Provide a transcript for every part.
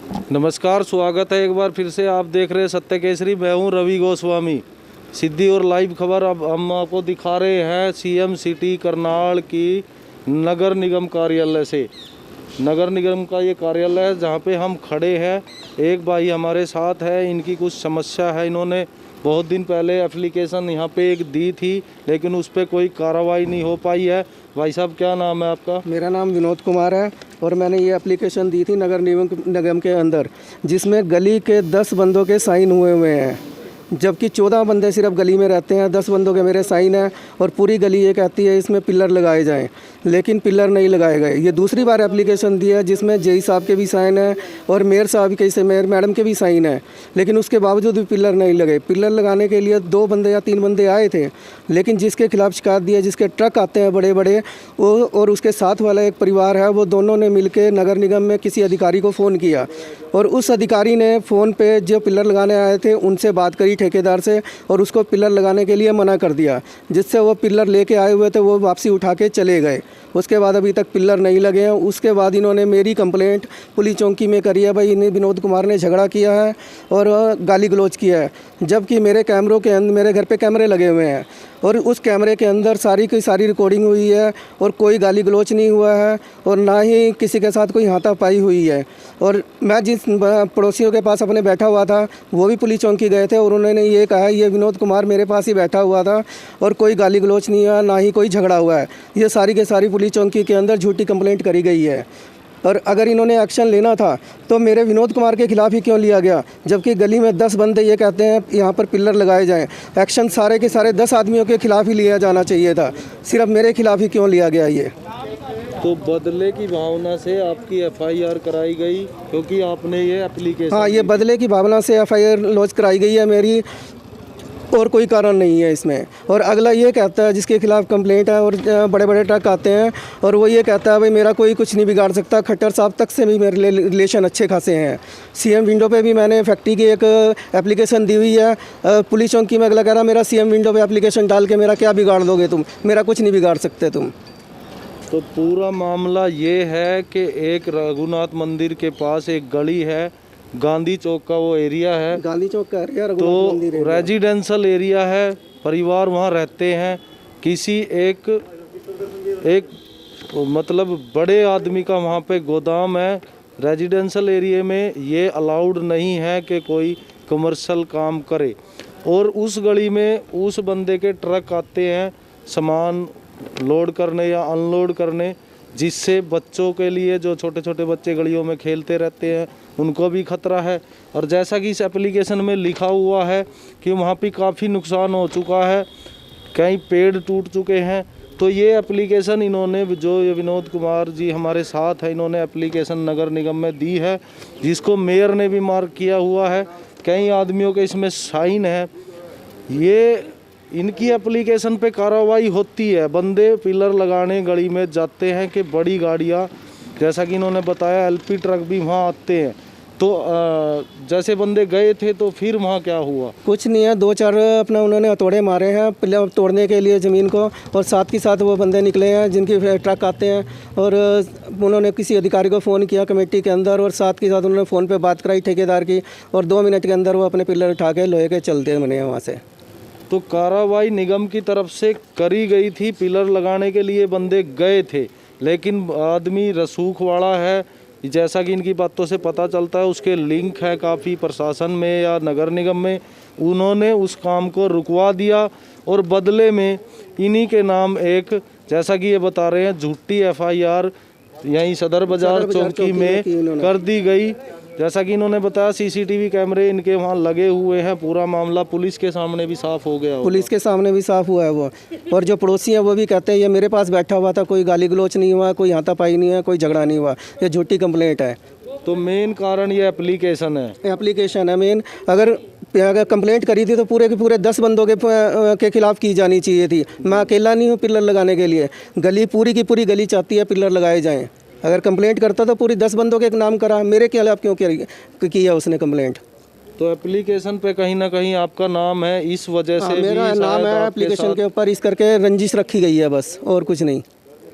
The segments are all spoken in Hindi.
नमस्कार, स्वागत है एक बार फिर से। आप देख रहे हैं सत्य केसरी। मैं हूं रवि गोस्वामी। सीधी और लाइव खबर अब हम आपको दिखा रहे हैं सीएम सिटी करनाल की नगर निगम कार्यालय से। नगर निगम का ये कार्यालय है जहां पे हम खड़े हैं। एक भाई हमारे साथ है, इनकी कुछ समस्या है। इन्होंने बहुत दिन पहले एप्लीकेशन यहाँ पे एक दी थी, लेकिन उस पर कोई कार्रवाई नहीं हो पाई है। भाई साहब, क्या नाम है आपका? मेरा नाम विनोद कुमार है और मैंने ये एप्लीकेशन दी थी नगर निगम के अंदर, जिसमें गली के 10 बंदों के साइन हुए हैं, जबकि 14 बंदे सिर्फ गली में रहते हैं। 10 बंदों के मेरे साइन हैं और पूरी गली ये कहती है इसमें पिलर लगाए जाएं, लेकिन पिलर नहीं लगाए गए। ये दूसरी बार एप्लीकेशन दी है जिसमें जेई साहब के भी साइन है और मेयर साहब के से मेयर मैडम के भी साइन है, लेकिन उसके बावजूद भी पिलर नहीं लगे। पिलर लगाने के लिए 2 बंदे या 3 बंदे आए थे, लेकिन जिसके खिलाफ शिकायत दी है, जिसके ट्रक आते हैं बड़े बड़े, वो और उसके साथ वाला एक परिवार है, वो दोनों ने मिलकर नगर निगम में किसी अधिकारी को फ़ोन किया और उस अधिकारी ने फ़ोन पे जो पिलर लगाने आए थे उनसे बात करी ठेकेदार से और उसको पिलर लगाने के लिए मना कर दिया, जिससे वो पिलर लेके आए हुए थे वो वापसी उठा के चले गए। उसके बाद अभी तक पिलर नहीं लगे हैं। उसके बाद इन्होंने मेरी कंप्लेंट पुलिस चौकी में करी है, भाई इन्हें विनोद कुमार ने झगड़ा किया है और गाली गलौज किया है, जबकि मेरे कैमरों के अंदर, मेरे घर पे कैमरे लगे हुए हैं और उस कैमरे के अंदर सारी की सारी रिकॉर्डिंग हुई है और कोई गाली गलौज नहीं हुआ है और ना ही किसी के साथ कोई हाथापाई हुई है। और मैं जिस पड़ोसियों के पास अपने बैठा हुआ था वो भी पुलिस चौकी गए थे और उन्होंने ये कहा ये विनोद कुमार मेरे पास ही बैठा हुआ था और कोई गाली गलौज नहीं हुआ, ना ही कोई झगड़ा हुआ है। ये सारी के सारी पुलिस चौकी के अंदर झूठी कंप्लेंट करी गई है। और अगर इन्होंने एक्शन लेना था तो मेरे विनोद कुमार के खिलाफ ही क्यों लिया गया, जबकि गली में 10 बंदे ये कहते हैं यहाँ पर पिलर लगाए जाएं। एक्शन सारे के सारे 10 आदमियों के खिलाफ ही लिया जाना चाहिए था, सिर्फ मेरे खिलाफ ही क्यों लिया गया ये? तो बदले की भावना से आपकी एफआईआर कराई गई क्योंकि आपने ये एप्लीकेशन? हाँ, ये बदले की भावना से एफआईआर लॉन्च कराई गई है मेरी, और कोई कारण नहीं है इसमें। और अगला ये कहता है जिसके खिलाफ कंप्लेंट है और बड़े बड़े ट्रक आते हैं और वो ये कहता है भाई मेरा कोई कुछ नहीं बिगाड़ सकता। खट्टर साहब तक से भी मेरे रिलेशन अच्छे खासे हैं। सीएम विंडो पे भी मैंने फैक्ट्री की एक एप्लीकेशन दी हुई है। पुलिस चौकी में अगला कह रहा मेरा सीएम विंडो पे एप्लीकेशन डाल के मेरा क्या बिगाड़ दोगे तुम, मेरा कुछ नहीं बिगाड़ सकते तुम। तो पूरा मामला ये है कि एक रघुनाथ मंदिर के पास एक गली है, गांधी चौक का वो एरिया है, गांधी चौक का एरिया, तो रेजिडेंशियल एरिया है, परिवार वहाँ रहते हैं। किसी एक मतलब बड़े आदमी का वहाँ पे गोदाम है। रेजिडेंशियल एरिया में ये अलाउड नहीं है कि कोई कमर्शियल काम करे। और उस गली में उस बंदे के ट्रक आते हैं सामान लोड करने या अनलोड करने, जिससे बच्चों के लिए, जो छोटे छोटे बच्चे गलियों में खेलते रहते हैं, उनको भी खतरा है। और जैसा कि इस एप्लीकेशन में लिखा हुआ है कि वहाँ पे काफ़ी नुकसान हो चुका है, कई पेड़ टूट चुके हैं। तो ये एप्लीकेशन इन्होंने, जो ये विनोद कुमार जी हमारे साथ है, इन्होंने एप्लीकेशन नगर निगम में दी है, जिसको मेयर ने भी मार्क किया हुआ है। कई आदमियों के इसमें साइन है। ये इनकी एप्लीकेशन पे कार्रवाई होती है। बंदे पिलर लगाने गली में जाते हैं कि बड़ी गाड़ियाँ, जैसा कि इन्होंने बताया एलपी ट्रक भी वहाँ आते हैं। तो जैसे बंदे गए थे तो फिर वहाँ क्या हुआ? कुछ नहीं है, 2-4 अपना उन्होंने हथौड़े मारे हैं पिलर तोड़ने के लिए ज़मीन को, और साथ के साथ वो बंदे निकले हैं जिनके ट्रक आते हैं और उन्होंने किसी अधिकारी को फ़ोन किया कमेटी के अंदर और साथ के साथ उन्होंने फ़ोन पे बात कराई ठेकेदार की और 2 मिनट के अंदर वो अपने पिलर उठा के लोहे के चलते बने वहाँ से। तो कार्रवाई निगम की तरफ से करी गई थी। पिलर लगाने के लिए बंदे गए थे, लेकिन आदमी रसूख वाला है, जैसा कि इनकी बातों से पता चलता है। उसके लिंक है काफ़ी प्रशासन में या नगर निगम में। उन्होंने उस काम को रुकवा दिया और बदले में इन्हीं के नाम एक, जैसा कि ये बता रहे हैं, झूठी एफआईआर यहीं सदर बाजार चौकी में कर दी गई। जैसा कि इन्होंने बताया सीसीटीवी कैमरे इनके वहाँ लगे हुए हैं। पूरा मामला पुलिस के सामने भी साफ हो गया। पुलिस के सामने भी साफ हुआ है वो, और जो पड़ोसी हैं वो भी कहते हैं ये मेरे पास बैठा हुआ था, कोई गाली गलौच नहीं हुआ, कोई हाथापाई नहीं है, कोई झगड़ा नहीं हुआ, ये झूठी कंप्लेंट है। तो मेन कारण ये एप्लीकेशन है। एप्लीकेशन है मेन। अगर कंप्लेंट करी थी तो पूरे के पूरे 10 बंदों के खिलाफ की जानी चाहिए थी। मैं अकेला नहीं हूँ पिलर लगाने के लिए, गली पूरी की पूरी गली चाहती है पिलर लगाए जाएँ। अगर कंप्लेंट करता तो पूरी 10 बंदों के नाम करा, मेरे खिलाफ क्यों किया उसने कंप्लेंट? तो एप्लीकेशन पे कहीं ना कहीं आपका नाम है, इस वजह से मेरा नाम है एप्लीकेशन के ऊपर, इस करके रंजिश रखी गई है बस, और कुछ नहीं।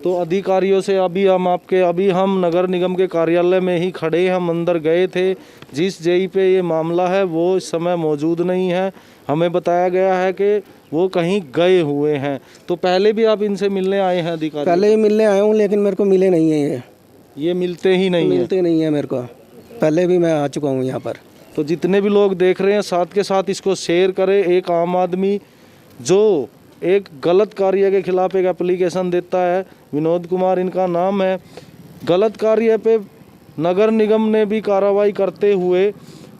तो अधिकारियों से अभी हम नगर निगम के कार्यालय में ही खड़े हैं, हम अंदर गए थे। जिस जेई पे ये मामला है वो इस समय मौजूद नहीं है। हमें बताया गया है कि वो कहीं गए हुए हैं। तो पहले भी आप इनसे मिलने आए हैं अधिकारी? पहले ही मिलने आया हूँ, लेकिन मेरे को मिले नहीं है, ये मिलते ही नहीं है। मिलते नहीं है मेरे को। पहले भी मैं आ चुका हूँ यहाँ पर। तो जितने भी लोग देख रहे हैं साथ के साथ इसको शेयर करें। एक आम आदमी जो एक गलत कार्य के खिलाफ एक एप्लीकेशन देता है, विनोद कुमार इनका नाम है, गलत कार्य पे नगर निगम ने भी कार्रवाई करते हुए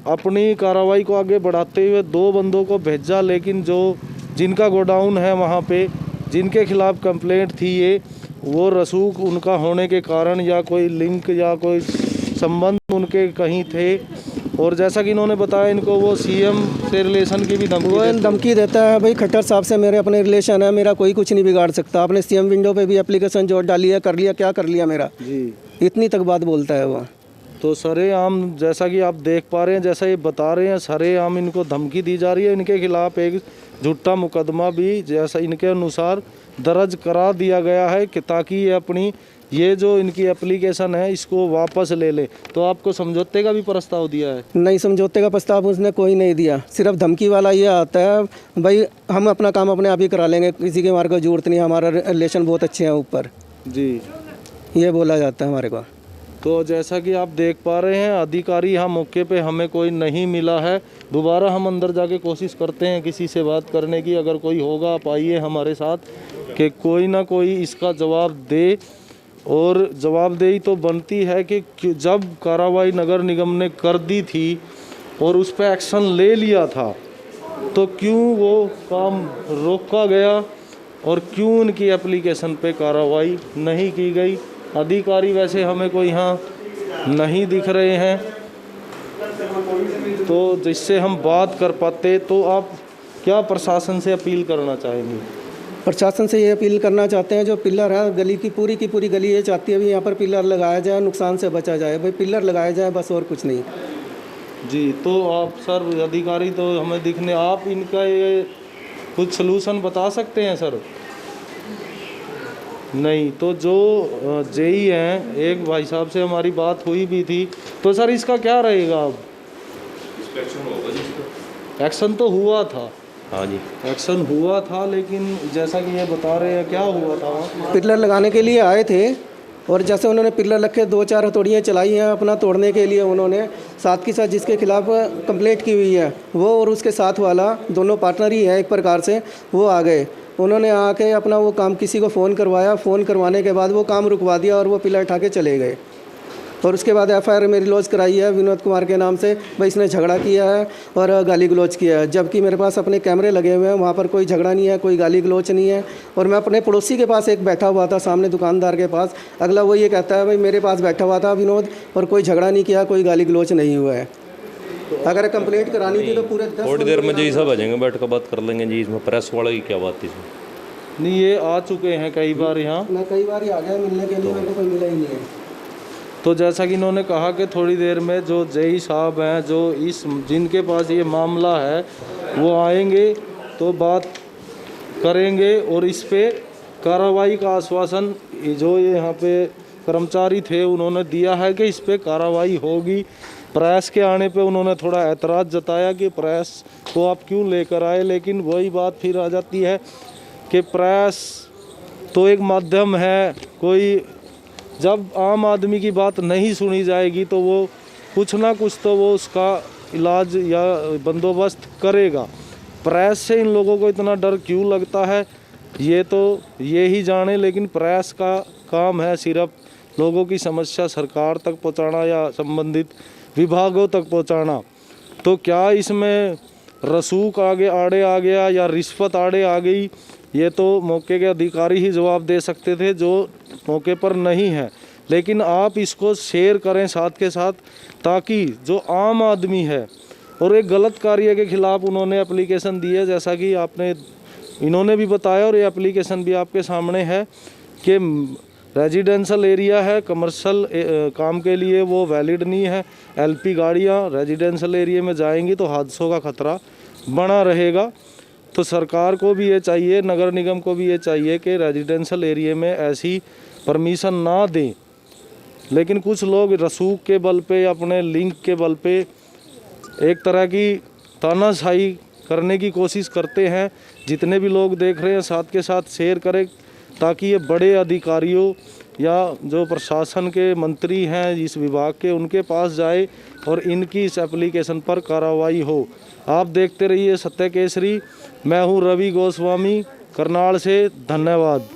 अपनी कार्रवाई को आगे बढ़ाते हुए 2 बंदों को भेजा, लेकिन जिनका गोडाउन है वहाँ पे, जिनके खिलाफ कंप्लेंट थी ये, वो रसूख उनका होने के कारण या कोई लिंक या कोई संबंध उनके कहीं थे। और जैसा कि इन्होंने बताया, इनको वो सीएम से रिलेशन की भी धमकी देता है। भाई खट्टर साहब से मेरे अपने रिलेशन है, मेरा कोई कुछ नहीं बिगाड़ सकता। आपने सीएम विंडो पे भी एप्लीकेशन जोड़ डाली है, कर लिया, क्या कर लिया मेरा जी, इतनी तक बात बोलता है वो। तो सरेआम जैसा कि आप देख पा रहे हैं, जैसा ये बता रहे हैं, सरेआम इनको धमकी दी जा रही है। इनके खिलाफ एक झूठा मुकदमा भी जैसा इनके अनुसार दर्ज करा दिया गया है कि ताकि ये अपनी ये जो इनकी एप्लीकेशन है इसको वापस ले ले। तो आपको समझौते का भी प्रस्ताव दिया है? नहीं, समझौते का प्रस्ताव उसने कोई नहीं दिया। सिर्फ धमकी वाला ये आता है, भाई हम अपना काम अपने आप ही करा लेंगे, किसी के हमारे को जरूरत नहीं, हमारा रिलेशन बहुत अच्छे हैं ऊपर जी, ये बोला जाता है हमारे को। तो जैसा कि आप देख पा रहे हैं, अधिकारी यहाँ मौके पे हमें कोई नहीं मिला है। दोबारा हम अंदर जाके कोशिश करते हैं किसी से बात करने की। अगर कोई होगा आप आइए हमारे साथ, कि कोई ना कोई इसका जवाब दे। और जवाबदेही तो बनती है कि जब कार्रवाई नगर निगम ने कर दी थी और उस पर एक्शन ले लिया था, तो क्यों वो काम रोका गया और क्यों उनकी एप्लीकेशन पे कार्रवाई नहीं की गई? अधिकारी वैसे हमें कोई यहाँ नहीं दिख रहे हैं, तो जिससे हम बात कर पाते। तो आप क्या प्रशासन से अपील करना चाहेंगे? प्रशासन से ये अपील करना चाहते हैं, जो पिलर है गली की पूरी गली ये चाहती है भी यहाँ पर पिलर लगाया जाए, नुकसान से बचा जाए। भाई पिलर लगाया जाए बस, और कुछ नहीं। जी, तो आप सर अधिकारी तो हमें दिखने, आप इनका ये कुछ सलूशन बता सकते हैं सर? नहीं, तो जो जेई हैं, एक भाई साहब से हमारी बात हुई भी थी, तो सर इसका क्या रहेगा अब? एक्शन तो हुआ था। हाँ जी, एक्शन हुआ था, लेकिन जैसा कि ये बता रहे हैं, क्या हुआ था? पिलर लगाने के लिए आए थे और जैसे उन्होंने पिलर रखे 2-4 हथौड़ियाँ चलाई हैं अपना तोड़ने के लिए। उन्होंने साथ के साथ जिसके खिलाफ कंप्लेंट की हुई है वो और उसके साथ वाला दोनों पार्टनर ही हैं एक प्रकार से, वो आ गए। उन्होंने आके अपना वो काम किसी को फ़ोन करवाया, फ़ोन करवाने के बाद वो काम रुकवा दिया और वो पिलर उठा के चले गए। और उसके बाद एफआईआर मेरी लॉन्च कराई है विनोद कुमार के नाम से, भाई इसने झगड़ा किया है और गाली गलौज किया है। जबकि मेरे पास अपने कैमरे लगे हुए हैं, वहाँ पर कोई झगड़ा नहीं है, कोई गाली गलौज नहीं है। और मैं अपने पड़ोसी के पास एक बैठा हुआ था सामने दुकानदार के पास, अगला वो ये कहता है भाई मेरे पास बैठा हुआ था विनोद और कोई झगड़ा नहीं किया, कोई गाली गलौज नहीं हुआ है। अगर कंप्लेंट करानी थी तो पूरे 10 थोड़ी देर में जी सब आ जाएंगे, बैठ कर बात कर लेंगे जी। इसमें प्रेस वाला की क्या बात थी इसमें? नहीं, ये आ चुके हैं कई बार यहाँ। मैं कई बार ही आ गया मिलने के लिए, मेरे को कोई मिला ही नहीं है। तो जैसा कि इन्होंने कहा कि थोड़ी देर में जो जेई साहब हैं, जो जिनके पास ये मामला है, वो आएंगे तो बात करेंगे और इस पे कार्रवाई का आश्वासन जो ये यहाँ पे कर्मचारी थे उन्होंने दिया है कि इस पे कार्रवाई होगी। प्रेस के आने पे उन्होंने थोड़ा ऐतराज़ जताया कि प्रेस को आप क्यों लेकर आए, लेकिन वही बात फिर आ जाती है कि प्रेस तो एक माध्यम है। कोई जब आम आदमी की बात नहीं सुनी जाएगी तो वो कुछ ना कुछ तो वो उसका इलाज या बंदोबस्त करेगा। प्रेस से इन लोगों को इतना डर क्यों लगता है ये तो ये ही जाने, लेकिन प्रेस का काम है सिर्फ लोगों की समस्या सरकार तक पहुंचाना या संबंधित विभागों तक पहुंचाना। तो क्या इसमें रसूख आड़े आ गया या रिश्वत आड़े आ गई, ये तो मौके के अधिकारी ही जवाब दे सकते थे जो मौके पर नहीं है। लेकिन आप इसको शेयर करें साथ के साथ, ताकि जो आम आदमी है और एक गलत कार्य के खिलाफ उन्होंने एप्लीकेशन दी है, जैसा कि इन्होंने भी बताया और ये एप्लीकेशन भी आपके सामने है कि रेजिडेंशियल एरिया है, कमर्शियल काम के लिए वो वैलिड नहीं है। एलपी गाड़ियाँ रेजिडेंशियल एरिया में जाएंगी तो हादसों का खतरा बना रहेगा। तो सरकार को भी ये चाहिए, नगर निगम को भी ये चाहिए कि रेजिडेंशियल एरिया में ऐसी परमिशन ना दें, लेकिन कुछ लोग रसूख के बल पे, अपने लिंक के बल पे एक तरह की तानाशाही करने की कोशिश करते हैं। जितने भी लोग देख रहे हैं साथ के साथ शेयर करें, ताकि ये बड़े अधिकारियों या जो प्रशासन के मंत्री हैं इस विभाग के, उनके पास जाए और इनकी इस एप्लीकेशन पर कार्रवाई हो। आप देखते रहिए सत्य केसरी। मैं हूँ रवि गोस्वामी, करनाल से। धन्यवाद।